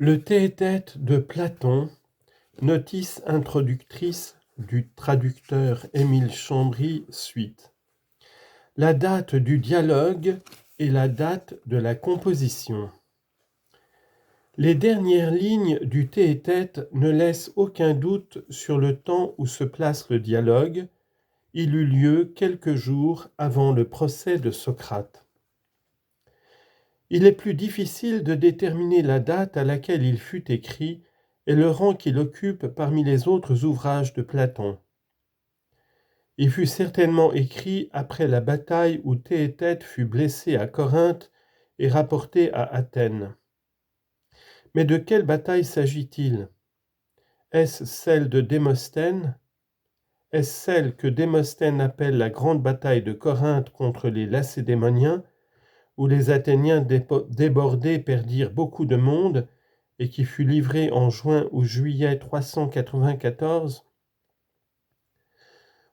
Le Théétète de Platon, notice introductrice du traducteur Émile Chambry, suite. La date du dialogue et la date de la composition. Les dernières lignes du Théétète ne laissent aucun doute sur le temps où se place le dialogue. Il eut lieu quelques jours avant le procès de Socrate. Il est plus difficile de déterminer la date à laquelle il fut écrit et le rang qu'il occupe parmi les autres ouvrages de Platon. Il fut certainement écrit après la bataille où Théétète fut blessé à Corinthe et rapporté à Athènes. Mais de quelle bataille s'agit-il? Est-ce celle de Démosthène? Est-ce celle que Démosthène appelle la grande bataille de Corinthe contre les Lacédémoniens, où les Athéniens débordés perdirent beaucoup de monde et qui fut livrée en juin ou juillet 394?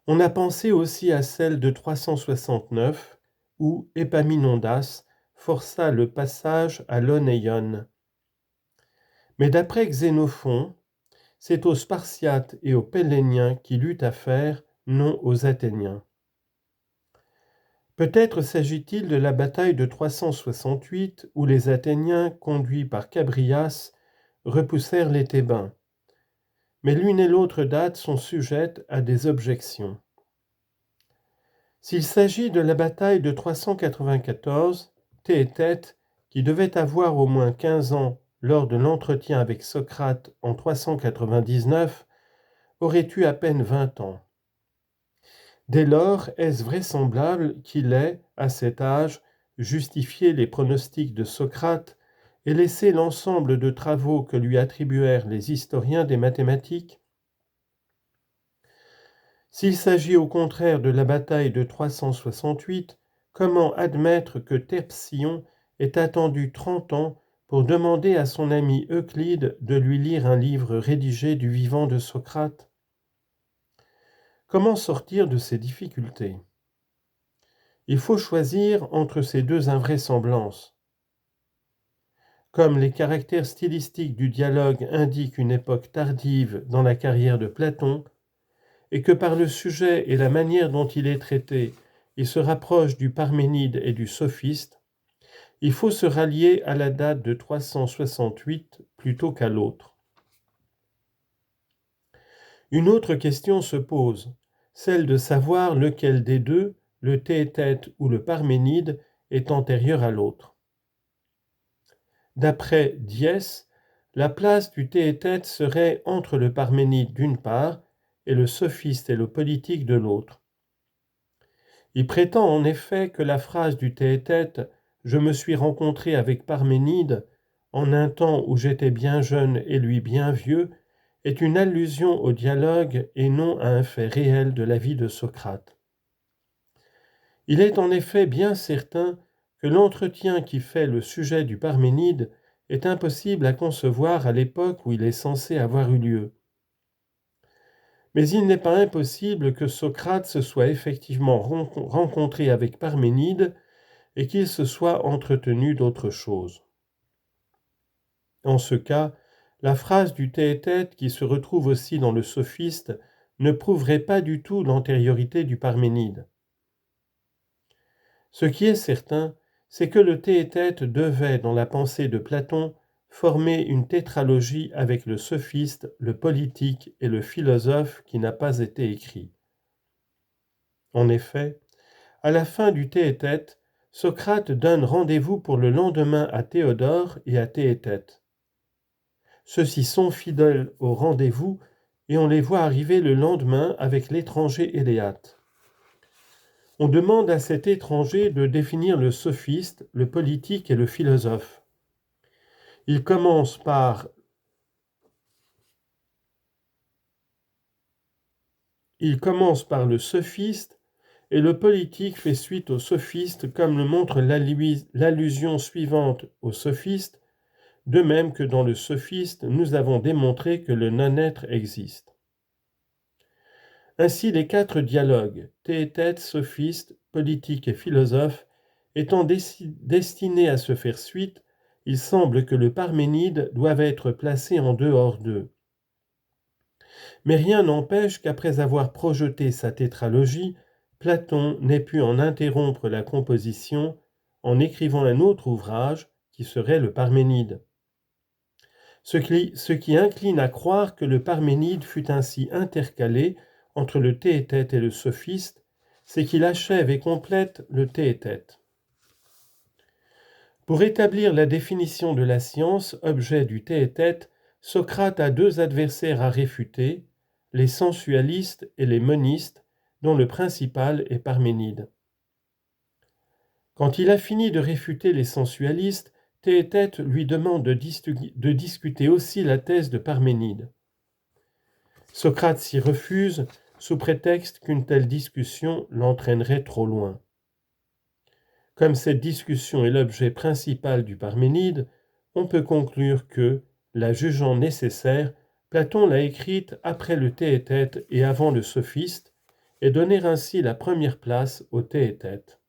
On a pensé aussi à celle de 369, où Épaminondas força le passage à l'Onéion. Mais d'après Xénophon, c'est aux Spartiates et aux Pelléniens qu'il eut affaire, non aux Athéniens. Peut-être s'agit-il de la bataille de 368 où les Athéniens, conduits par Chabrias, repoussèrent les Thébains. Mais l'une et l'autre date sont sujettes à des objections. S'il s'agit de la bataille de 394, Théétète, qui devait avoir au moins 15 ans lors de l'entretien avec Socrate en 399, aurait eu à peine 20 ans. Dès lors, est-ce vraisemblable qu'il ait, à cet âge, justifié les pronostics de Socrate et laissé l'ensemble de travaux que lui attribuèrent les historiens des mathématiques? S'il s'agit au contraire de la bataille de 368, comment admettre que Terpsion ait attendu 30 ans pour demander à son ami Euclide de lui lire un livre rédigé du vivant de Socrate? Comment sortir de ces difficultés? Il faut choisir entre ces deux invraisemblances. Comme les caractères stylistiques du dialogue indiquent une époque tardive dans la carrière de Platon, et que par le sujet et la manière dont il est traité, il se rapproche du Parménide et du Sophiste, il faut se rallier à la date de 368 plutôt qu'à l'autre. Une autre question se pose, celle de savoir lequel des deux, le Théétète ou le Parménide, est antérieur à l'autre. D'après Diès, la place du Théétète serait entre le Parménide d'une part et le Sophiste et le Politique de l'autre. Il prétend en effet que la phrase du Théétète « Je me suis rencontré avec Parménide en un temps où j'étais bien jeune et lui bien vieux » est une allusion au dialogue et non à un fait réel de la vie de Socrate. Il est en effet bien certain que l'entretien qui fait le sujet du Parménide est impossible à concevoir à l'époque où il est censé avoir eu lieu. Mais il n'est pas impossible que Socrate se soit effectivement rencontré avec Parménide et qu'il se soit entretenu d'autre chose. En ce cas, la phrase du Théétète qui se retrouve aussi dans le Sophiste ne prouverait pas du tout l'antériorité du Parménide. Ce qui est certain, c'est que le Théétète devait, dans la pensée de Platon, former une tétralogie avec le sophiste, le politique et le philosophe qui n'a pas été écrit. En effet, à la fin du Théétète, Socrate donne rendez-vous pour le lendemain à Théodore et à Théétète. Ceux-ci sont fidèles au rendez-vous et on les voit arriver le lendemain avec l'étranger Éléate. On demande à cet étranger de définir le sophiste, le politique et le philosophe. Il commence par le sophiste et le politique fait suite au sophiste comme le montre l'allusion suivante au sophiste, de même que dans le sophiste, nous avons démontré que le non-être existe. Ainsi les 4 dialogues, Théétète, sophiste, politique et philosophe, étant destinés à se faire suite, il semble que le Parménide doive être placé en dehors d'eux. Mais rien n'empêche qu'après avoir projeté sa tétralogie, Platon n'ait pu en interrompre la composition en écrivant un autre ouvrage qui serait le Parménide. Ce qui incline à croire que le Parménide fut ainsi intercalé entre le Théétète et le Sophiste, c'est qu'il achève et complète le Théétète. Pour établir la définition de la science, objet du Théétète, Socrate a deux adversaires à réfuter, les sensualistes et les monistes, dont le principal est Parménide. Quand il a fini de réfuter les sensualistes, Théétète lui demande de discuter aussi la thèse de Parménide. Socrate s'y refuse, sous prétexte qu'une telle discussion l'entraînerait trop loin. Comme cette discussion est l'objet principal du Parménide, on peut conclure que, la jugeant nécessaire, Platon l'a écrite après le Théétète et avant le Sophiste, et donner ainsi la première place au Théétète.